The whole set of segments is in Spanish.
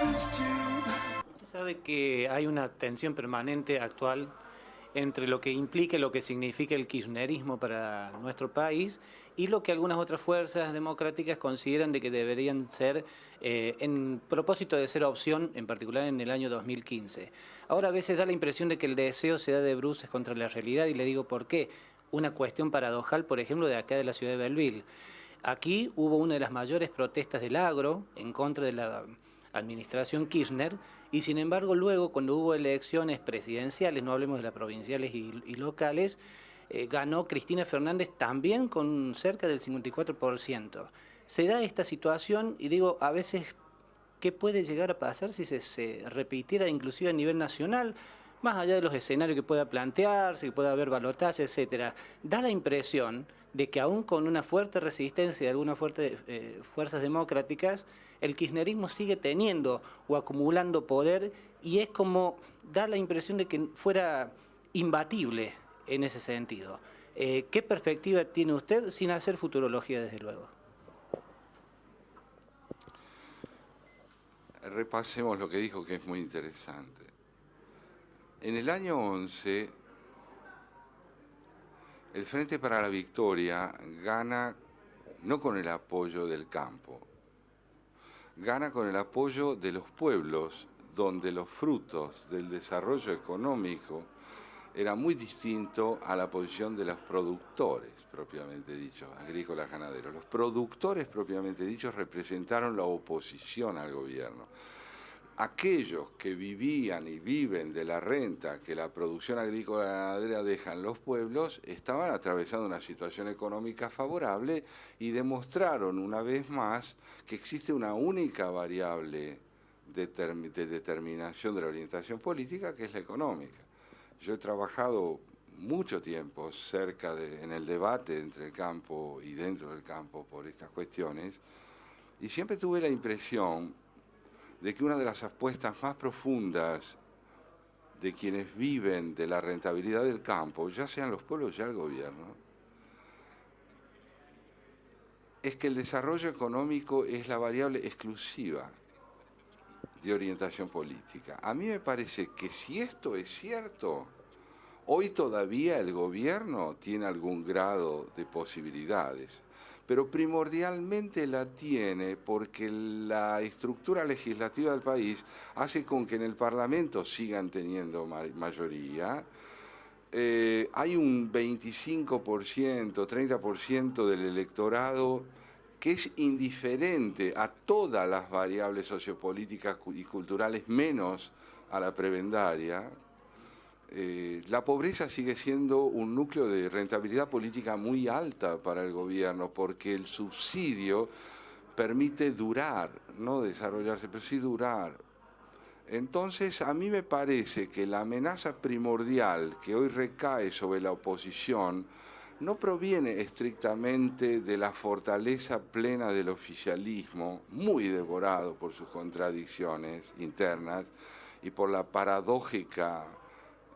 Usted sabe que hay una tensión permanente actual entre lo que implica y lo que significa el kirchnerismo para nuestro país y lo que algunas otras fuerzas democráticas consideran de que deberían ser en propósito de ser opción, en particular en el año 2015. Ahora a veces da la impresión de que el deseo se da de bruces contra la realidad y le digo por qué. Una cuestión paradojal, por ejemplo, de acá de la ciudad de Belleville. Aquí hubo una de las mayores protestas del agro en contra de la administración Kirchner y sin embargo luego cuando hubo elecciones presidenciales, no hablemos de las provinciales y locales, ganó Cristina Fernández también con cerca del 54%. Se da esta situación y digo, a veces, ¿qué puede llegar a pasar si se repitiera inclusive a nivel nacional? Más allá de los escenarios que pueda plantearse, que pueda haber balotaje, etcétera, da la impresión de que aún con una fuerte resistencia de algunas fuerzas democráticas, el kirchnerismo sigue teniendo o acumulando poder y es como da la impresión de que fuera imbatible en ese sentido. ¿Qué perspectiva tiene usted sin hacer futurología, desde luego? Repasemos lo que dijo, que es muy interesante. En el año 11, el Frente para la Victoria gana no con el apoyo del campo, gana con el apoyo de los pueblos, donde los frutos del desarrollo económico era muy distinto a la posición de los productores, propiamente dichos, agrícolas, ganaderos. Los productores, propiamente dichos, representaron la oposición al gobierno. Aquellos que vivían y viven de la renta que la producción agrícola y ganadera deja en los pueblos estaban atravesando una situación económica favorable y demostraron una vez más que existe una única variable de determinación de la orientación política, que es la económica. Yo he trabajado mucho tiempo en el debate entre el campo y dentro del campo por estas cuestiones y siempre tuve la impresión de que una de las apuestas más profundas de quienes viven de la rentabilidad del campo, ya sean los pueblos ya el gobierno, es que el desarrollo económico es la variable exclusiva de orientación política. A mí me parece que si esto es cierto, hoy todavía el gobierno tiene algún grado de posibilidades, pero primordialmente la tiene porque la estructura legislativa del país hace con que en el Parlamento sigan teniendo mayoría. Hay un 25%, 30% del electorado que es indiferente a todas las variables sociopolíticas y culturales, menos a la prebendaria. La pobreza sigue siendo un núcleo de rentabilidad política muy alta para el gobierno, porque el subsidio permite durar, no desarrollarse, pero sí durar. Entonces, a mí me parece que la amenaza primordial que hoy recae sobre la oposición no proviene estrictamente de la fortaleza plena del oficialismo, muy devorado por sus contradicciones internas y por la paradójica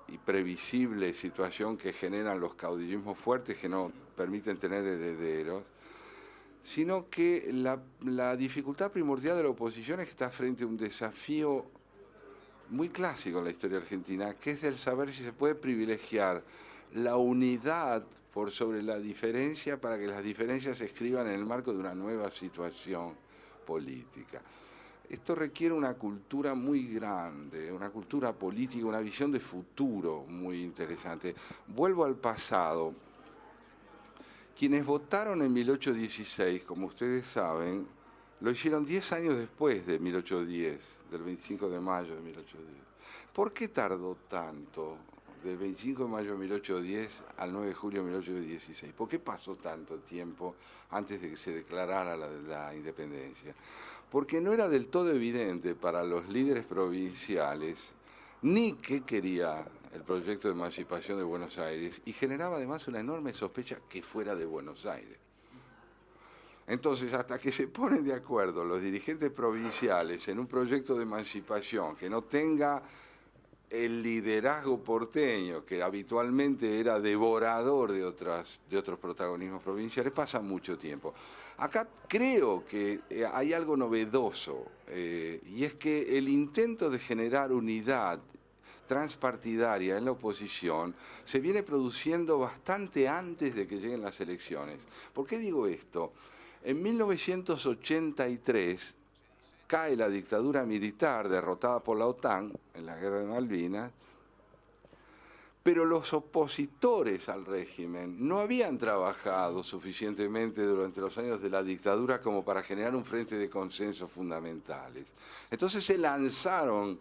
y previsible situación que generan los caudillismos fuertes que no permiten tener herederos, sino que la dificultad primordial de la oposición es que está frente a un desafío muy clásico en la historia argentina, que es el saber si se puede privilegiar la unidad por sobre la diferencia para que las diferencias se escriban en el marco de una nueva situación política. Esto requiere una cultura muy grande, una cultura política, una visión de futuro muy interesante. Vuelvo al pasado. Quienes votaron en 1816, como ustedes saben, lo hicieron 10 años después de 1810, del 25 de mayo de 1810. ¿Por qué tardó tanto del 25 de mayo de 1810 al 9 de julio de 1816? ¿Por qué pasó tanto tiempo antes de que se declarara la independencia? Porque no era del todo evidente para los líderes provinciales ni qué quería el proyecto de emancipación de Buenos Aires, y generaba además una enorme sospecha que fuera de Buenos Aires. Entonces, hasta que se ponen de acuerdo los dirigentes provinciales en un proyecto de emancipación que no tenga el liderazgo porteño, que habitualmente era devorador de otros protagonismos provinciales, pasa mucho tiempo. Acá creo que hay algo novedoso, y es que el intento de generar unidad transpartidaria en la oposición se viene produciendo bastante antes de que lleguen las elecciones. ¿Por qué digo esto? En 1983 cae la dictadura militar derrotada por la OTAN en la Guerra de Malvinas, pero los opositores al régimen no habían trabajado suficientemente durante los años de la dictadura como para generar un frente de consenso fundamentales. Entonces se lanzaron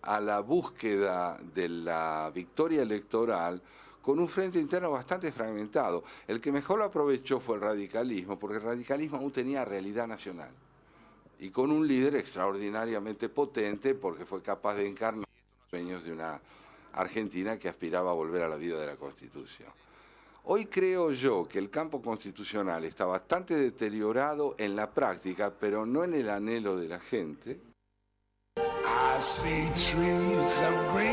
a la búsqueda de la victoria electoral con un frente interno bastante fragmentado. El que mejor lo aprovechó fue el radicalismo, porque el radicalismo aún tenía realidad nacional. Y con un líder extraordinariamente potente, porque fue capaz de encarnar los sueños de una Argentina que aspiraba a volver a la vida de la Constitución. Hoy creo yo que el campo constitucional está bastante deteriorado en la práctica, pero no en el anhelo de la gente. I see trees of green.